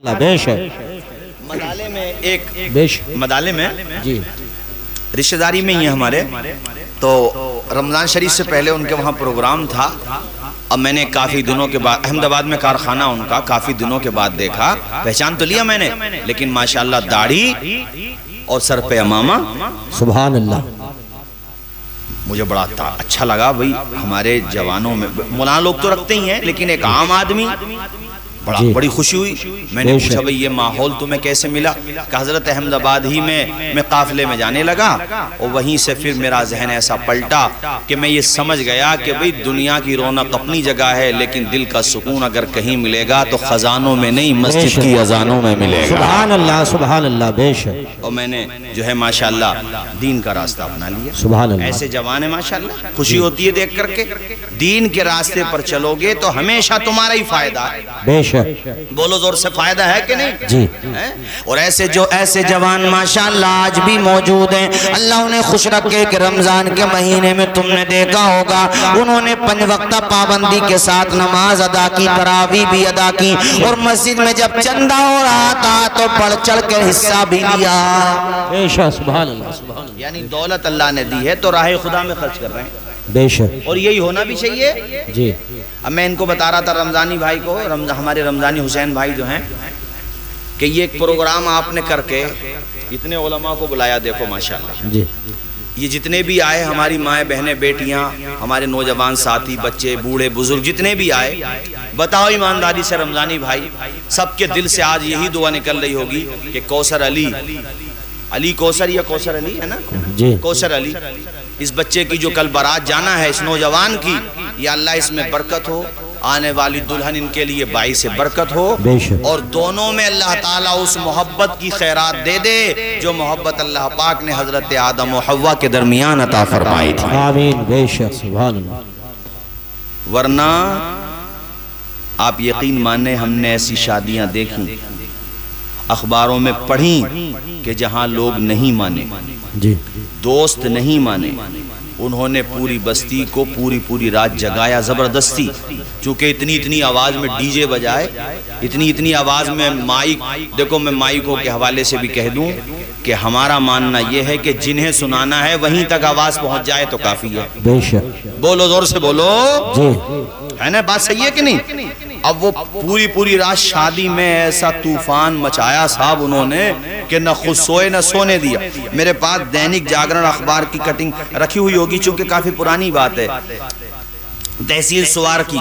مدالے میں مدالے میں جی رشتہ داری میں ہی ہمارے، تو رمضان شریف سے پہلے ان کے وہاں پروگرام تھا. اب میں نے کافی دنوں کے بعد احمد آباد میں کارخانہ ان کا کافی دنوں کے بعد دیکھا، پہچان تو لیا میں نے، لیکن ماشاءاللہ داڑھی اور سر پہ امامہ، سبحان اللہ. مجھے بڑا اچھا لگا. بھئی ہمارے جوانوں میں مولانا لوگ تو رکھتے ہی ہیں، لیکن ایک عام آدمی، بڑی خوشی ہوئی. میں نے پوچھا بھئی یہ ماحول تمہیں کیسے ملا؟ کہ حضرت احمد آباد ہی میں قافلے میں جانے لگا، اور وہیں سے پھر میرا ذہن ایسا پلٹا کہ میں یہ سمجھ گیا کہ بھئی دنیا کی رونق اپنی جگہ ہے، لیکن دل کا سکون اگر کہیں ملے گا تو خزانوں میں نہیں، مسجد کی اذانوں میں ملے گا. سبحان اللہ سبحان اللہ. بے شک. اور میں نے جو ہے ماشاءاللہ دین کا راستہ اپنا لیا. سبحان اللہ. ایسے جوان ہیں ماشاءاللہ، خوشی ہوتی ہے دیکھ کر کے. دین کے راستے پر چلو گے تو ہمیشہ تمہارا ہی فائدہ ہے. بے شک. بولو زور سے، فائدہ ہے کہ نہیں؟ جی. اور ایسے جوان ماشاءاللہ آج بھی موجود ہیں. اللہ انہیں خوش رکھے کہ رمضان کے مہینے میں تم نے دیکھا ہوگا انہوں نے 5 وقتہ پابندی کے ساتھ نماز ادا کی، تراویح بھی ادا کی، اور مسجد میں جب چندہ ہو رہا تھا تو بڑھ چڑھ کے حصہ بھی لیا. بے شک. سبحان اللہ سبحان اللہ. یعنی دولت اللہ نے دی ہے تو راہ خدا میں خرچ کر رہے ہیں، بے شک. اور یہی ہونا بھی چاہیے. جی. اب میں ان کو بتا رہا تھا رمضانی بھائی کو، ہمارے رمضانی حسین بھائی جو ہیں، کہ یہ ایک پروگرام آپ نے کر کے اتنے علماء کو بلایا. دیکھو ماشاءاللہ جی. یہ جتنے بھی آئے، ہماری مائیں بہنیں بیٹیاں، ہمارے نوجوان ساتھی، بچے بوڑھے بزرگ جتنے بھی آئے، بتاؤ ایمانداری سے رمضانی بھائی سب کے دل سے آج یہی دعا نکل رہی ہوگی کہ کوثر علی کوثر یا کوثر علی ہے نا جی. کوثر علی، اس بچے کی جو کل بارات جانا ہے، اس نوجوان کی، یا اللہ اس میں برکت ہو، آنے والی دلہن ان کے لیے باعث برکت ہو، بے شک. اور دونوں میں اللہ تعالیٰ اس محبت کی خیرات دے دے جو محبت اللہ پاک نے حضرت آدم و حوا کے درمیان عطا فرمائی تھی. آمین. بے شک. سبحان اللہ. ورنہ آپ یقین مانیں ہم نے ایسی شادیاں دیکھیں، اخباروں میں پڑھیں کہ جہاں لوگ نہیں مانے، جی. دوست نہیں مانے، انہوں نے پوری بستی کو پوری رات جگایا زبردستی. چونکہ اتنی آواز میں ڈی جے بجائے، اتنی آواز میں مائک. دیکھو میں مائکوں کے حوالے سے بھی کہہ دوں کہ ہمارا ماننا یہ ہے کہ جنہیں سنانا ہے وہیں تک آواز پہنچ جائے تو کافی ہے. بے شک. بولو زور سے بولو. جی. ہے نا بات صحیح ہے کہ نہیں؟ اب وہ پوری رات شادی میں ایسا طوفان مچایا صاحب انہوں نے کہ نہ خود سوئے نہ سونے دیا. میرے پاس دینک جاگرن اخبار کی کٹنگ رکھی ہوئی ہوگی، چونکہ کافی پرانی بات ہے. تحصیل سوار کی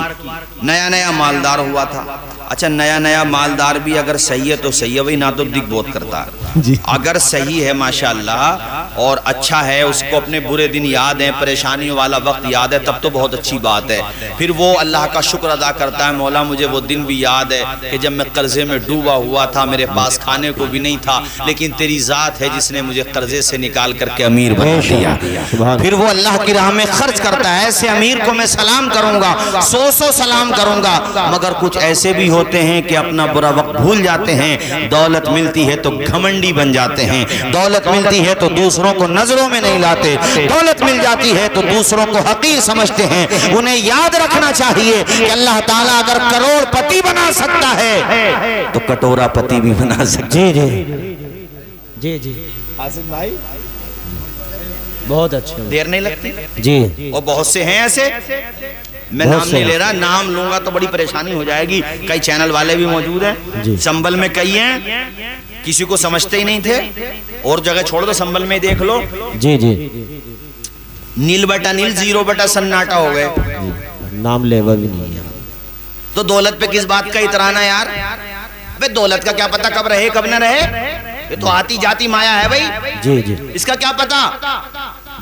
نیا مالدار ہوا تھا. اچھا نیا مالدار بھی اگر صحیح ہے تو صحیح ہے، وہی نہ تو دکھ بہت کرتا ہے. اگر صحیح ہے ماشاءاللہ اور اچھا ہے، اس کو اپنے برے دن یاد ہیں، پریشانیوں والا وقت یاد ہے، تب تو بہت اچھی بات ہے. پھر وہ اللہ کا شکر ادا کرتا ہے، مولا مجھے وہ دن بھی یاد ہے کہ جب میں قرضے میں ڈوبا ہوا تھا، میرے پاس کھانے کو بھی نہیں تھا، لیکن تیری ذات ہے جس نے مجھے قرضے سے نکال کر کے امیر بنا دیا. پھر وہ اللہ کی راہ میں خرچ کرتا ہے. ایسے امیر کو میں سلام کروں گا، 100 سلام کروں گا. مگر کچھ ایسے بھی ہوتے ہیں کہ اپنا برا وقت بھول جاتے ہیں. دولت ملتی ہے تو گھمنڈی بن جاتے ہیں، دولت ملتی ہے تو دوسروں کو نظروں میں نہیں لاتے، دولت مل جاتی ہے تو دوسروں کو حقیر سمجھتے ہیں. انہیں یاد رکھنا چاہیے کہ اللہ تعالیٰ اگر کروڑ پتی بنا سکتا ہے تو کٹورا پتی بھی بنا سکتا ہے. جی. جی. حاسد بھائی بہت اچھے. دیر نہیں لگتی. جی. اور بہت سے ہیں ایسے، میں نام نہیں لے رہا، نام لوں گا تو بڑی پریشانی ہو جائے گی. کئی چینل والے بھی موجود ہیں، سنبل میں کئی ہیں، کسی کو سمجھتے ہی نہیں تھے، اور جگہ چھوڑ دو سنبل میں دیکھ لو. جی. جی. نیل بٹا نیل، زیرو بٹا سناٹا ہو گئے. نام لیوا بھی نہیں ہے. تو دولت پہ کس بات کا اترانا یار؟ بے دولت کا کیا پتا کب رہے کب نہ رہے، یہ تو آتی جاتی مایا ہے بھائی. جی. جی. اس کا کیا پتا؟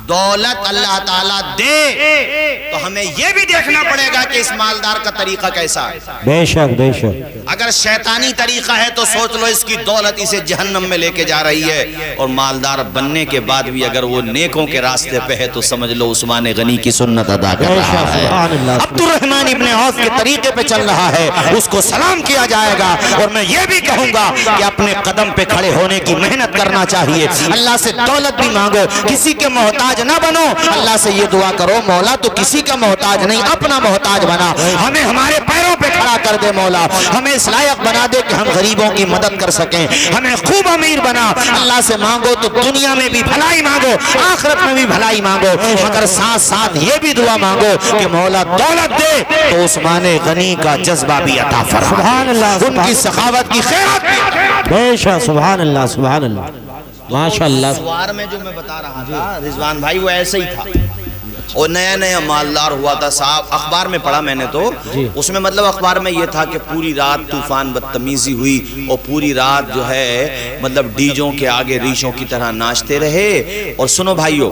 دولت اللہ تعالیٰ دے تو ہمیں یہ بھی دیکھنا پڑے گا کہ اس مالدار کا طریقہ کیسا ہے. بے شک. بے شک. اگر شیطانی طریقہ ہے تو سوچ لو اس کی دولت اسے جہنم میں لے کے جا رہی ہے. اور مالدار بننے کے بعد بھی اگر وہ نیکوں کے راستے پہ ہے تو سمجھ لو عثمان غنی کی سنت ادا کر رہا ہے، عبد الرحمن ابن عوف کے طریقے پہ چل رہا ہے. اس کو سلام کیا جائے گا. اور میں یہ بھی کہوں گا کہ اپنے قدم پہ کھڑے ہونے کی محنت کرنا چاہیے. اللہ سے دولت بھی مانگو، کسی کے محتاج محتاج نہ بنو, اللہ سے یہ دعا کرو مولا تو کسی کا محتاج نہیں, اپنا محتاج بنا, ہمیں ہمارے پیروں پہ کھڑا کر دے مولا, ہمیں اس لائق بنا دے کہ ہم غریبوں کی مدد کر سکیں, ہمیں خوب امیر بنا. اللہ سے مانگو تو دنیا میں بھی بھلائی مانگو, آخرت میں بھی بھلائی مانگو, مگر ساتھ ساتھ یہ بھی دعا مانگو کہ مولا دولت دے تو عثمان غنی کا جذبہ بھی عطا فرما, سبحان اللہ, ان کی سخاوت کی خیرات بھی. بے شک, سبحان اللہ, سبحان اللہ, ماشاء اللہ. سوار میں جو میں بتا رہا تھا رضوان بھائی وہ ایسے ہی تھا, اور نیا نیا مالدار ہوا تھا صاحب. اخبار میں پڑھا میں نے تو اس میں مطلب اخبار میں یہ تھا کہ پوری رات طوفان بدتمیزی ہوئی اور پوری رات جو ہے مطلب ڈیجوں کے آگے ریشوں کی طرح ناچتے رہے. اور سنو بھائیو,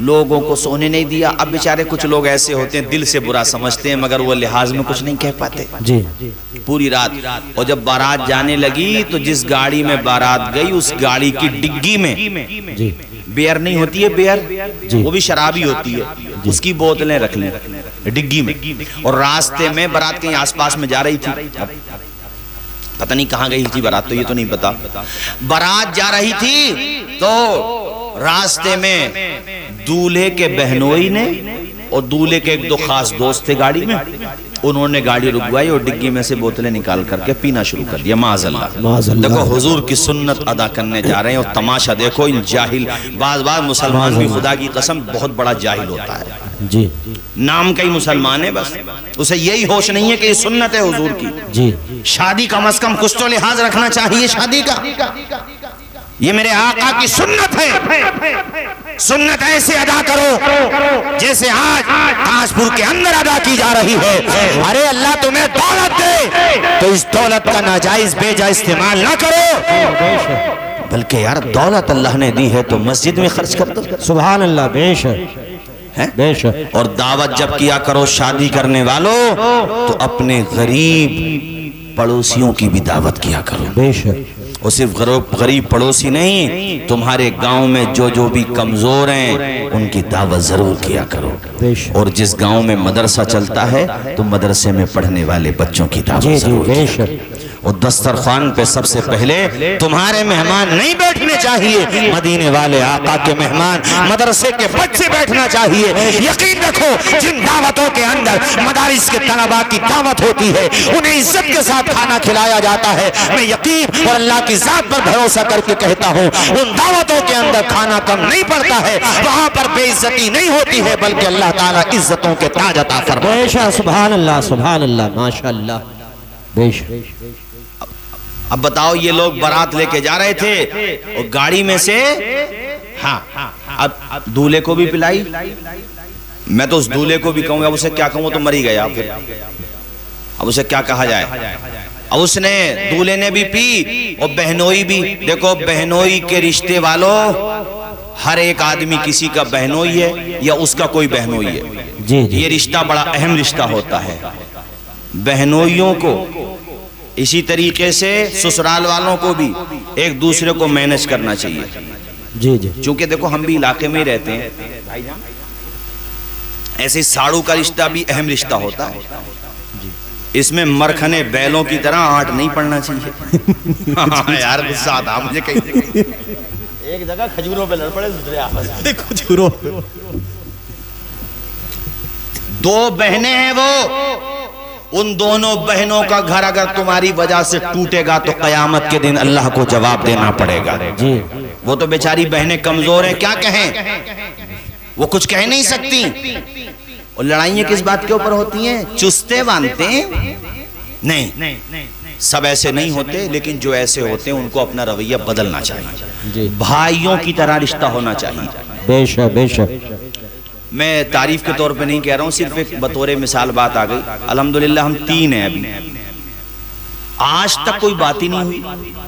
لوگوں کو سونے نہیں دیا. اب بیچارے کچھ لوگ ایسے ہوتے ہیں دل سے برا سمجھتے ہیں مگر وہ لحاظ میں کچھ نہیں کہہ پاتے. جی پوری رات, اور جب بارات جانے لگی تو جس گاڑی میں بارات گئی اس گاڑی کی ڈگی میں جی بیئر نہیں ہوتی ہے, بیئر جی. وہ بھی شرابی ہوتی ہے, اس کی بوتلیں رکھ لیں ڈگی میں. اور راستے میں بارات کہیں آس پاس میں جا رہی تھی, پتہ نہیں کہاں گئی تھی بارات تو یہ تو نہیں پتا. بارات جا رہی تھی تو راستے میں دولہے کے بہنوئی نے اور دولہے کے ایک دو خاص دوست تھے گاڑی میں, انہوں نے گاڑی رکوائی اور ڈگی میں سے بوتلیں نکال کر کے پینا شروع کر دیا. معاذ اللہ. دیکھو حضور کی سنت ادا کرنے جا رہے ہیں اور تماشا دیکھو. ان جاہل, بعض مسلمان بھی خدا کی قسم بہت بڑا جاہل ہوتا ہے, جی نام کا ہی مسلمان ہے, بس اسے یہی ہوش نہیں ہے کہ یہ سنت ہے حضور کی. جی شادی کم از کم کچھ تو لحاظ رکھنا چاہیے شادی کا. یہ میرے آقا کی سنت ہے, سنت ایسے ادا کرو جیسے آج کاشپور کے اندر ادا کی جا رہی ہے. ارے اللہ تمہیں دولت دے تو اس دولت کا ناجائز بے جا استعمال نہ کرو, بلکہ یار دولت اللہ نے دی ہے تو مسجد میں خرچ کر دو. سبحان اللہ, بے شک, بے شک. اور دعوت جب کیا کرو شادی کرنے والوں تو اپنے غریب پڑوسیوں کی بھی دعوت کیا کرو. بے شک. اور صرف غریب پڑوسی نہیں, تمہارے گاؤں میں جو بھی کمزور ہیں ان کی دعوت ضرور کیا کرو. اور جس گاؤں میں مدرسہ چلتا ہے تو مدرسے میں پڑھنے والے بچوں کی دعوت ضرور کیا کرو. اور دسترخوان پہ سب سے پہلے تمہارے مہمان نہیں بیٹھنے چاہیے, مدینے والے آقا کے مہمان مدرسے کے بچے بیٹھنا چاہیے. یقین رکھو جن دعوتوں کے اندر مدارس کے طلباء کی دعوت ہوتی ہے انہیں عزت کے ساتھ کھانا کھلایا جاتا ہے. میں یقین اور اللہ کی ذات پر بھروسہ کر کے کہتا ہوں ان دعوتوں کے اندر کھانا کم نہیں پڑتا ہے, وہاں پر بے عزتی نہیں ہوتی ہے بلکہ اللہ تعالیٰ عزتوں کے تاج عطا فرماتا ہے. بے شک, سبحان اللہ, سبحان اللہ, ماشاء اللہ, بے شک. اب بتاؤ یہ لوگ بارات لے کے جا رہے تھے اور گاڑی میں سے ہاں اب دولہے کو بھی پلائی. میں تو اس دولہے کو بھی کہوں گا, اسے کیا کہوں, تو مر ہی گیا. پھر اب اسے کیا کہا جائے. اب اس نے دولہے نے بھی پی اور بہنوئی بھی. دیکھو بہنوئی کے رشتے والوں ہر ایک آدمی کسی کا بہنوئی ہے یا اس کا کوئی بہنوئی ہے. جی جی. یہ رشتہ بڑا اہم رشتہ ہوتا ہے. بہنوئیوں کو اسی طریقے سے سسرال والوں کو بھی ایک دوسرے کو مینج کرنا چاہیے. جی جی. چونکہ دیکھو ہم بھی علاقے میں ہی رہتے ہیں, ایسے ساڑو کا رشتہ بھی اہم رشتہ ہوتا ہے. اس میں مرکھنے بیلوں کی طرح آٹھ نہیں پڑنا چاہیے. یار غصہ آتا مجھے کہیں ایک جگہ کھجوروں پہ لڑ پڑے دوسرے آپس کھجوروں. دو بہنیں ہیں وہ, ان دونوں بہنوں کا گھر اگر تمہاری وجہ سے ٹوٹے گا تو قیامت کے دن اللہ کو جواب دینا پڑے گا. جی. وہ تو بیچاری بہنیں کمزور ہیں, کیا کہیں, وہ کچھ کہہ نہیں سکتی. اور لڑائیاں کس بات کے اوپر ہوتی ہیں, چستے باندھتے ہیں نہیں, سب ایسے نہیں ہوتے, لیکن جو ایسے ہوتے ہیں ان کو اپنا رویہ بدلنا چاہیے. بھائیوں کی طرح رشتہ ہونا چاہیے. بے شک, بے شک. میں تعریف کے طور پہ نہیں کہہ رہا ہوں, صرف ایک بطور مثال بات آ گئی. الحمدللہ ہم 3 ہیں ابھی, آج تک کوئی بات ہی نہیں ہوئی,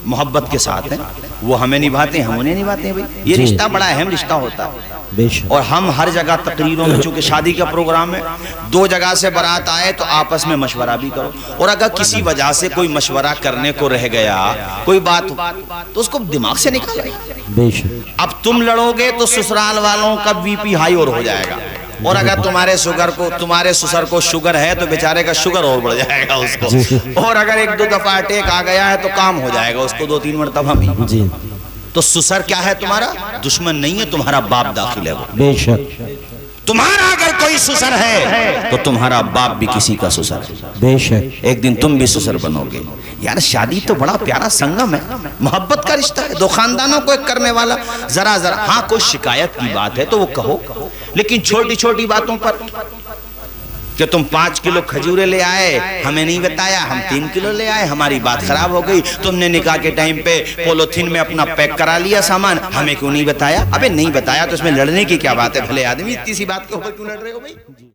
محبت کے ساتھ ہیں. وہ ہمیں نبھاتے ہیں, ہم انہیں نبھاتے ہیں. بھائی یہ رشتہ بڑا اہم رشتہ ہوتا ہے. اور ہم ہر جگہ تقریروں میں, چونکہ شادی کا پروگرام ہے, 2 جگہ سے بارات آئے تو آپس میں مشورہ بھی کرو. اور اگر کسی وجہ سے کوئی مشورہ کرنے کو رہ گیا, کوئی بات تو اس کو دماغ سے نکالو. اب تم لڑو گے تو سسرال والوں کا بی پی ہائی اور ہو جائے گا, اور اگر تمہارے سسر کو شوگر ہے تو بیچارے کا شوگر اور بڑھ جائے گا اس کو. اور اگر 1-2 دفعہ اٹیک آ گیا ہے تو کام ہو جائے گا اس کو 2-3 مرتبہ بھی. تو سسر کیا ہے تمہارا؟ دشمن نہیں ہے، تمہارا باپ داخل ہے وہ۔ بے شک تمہارا اگر کوئی سسر ہے تو تمہارا باپ بھی کسی کا سسر ہے، بے شک ایک دن تم بھی سسر بنو گے۔ یار شادی تو بڑا پیارا سنگم ہے، محبت کا رشتہ ہے، دو خاندانوں کو ایک کرنے والا۔ ذرا ہاں کوئی شکایت کی بات ہے تو وہ کہو، لیکن چھوٹی چھوٹی باتوں پر کہ تم 5 کلو کھجورے لے آئے ہمیں نہیں بتایا، ہم 3 کلو لے آئے، ہماری بات خراب ہو گئی، تم نے نکاح کے ٹائم پہ پولیتھین میں اپنا پیک کرا لیا سامان، ہمیں کیوں نہیں بتایا؟ ابے نہیں بتایا تو اس میں لڑنے کی کیا بات ہے؟ بھلے آدمی اتنی سی بات کے اوپر کیوں لڑ رہے ہو بھائی؟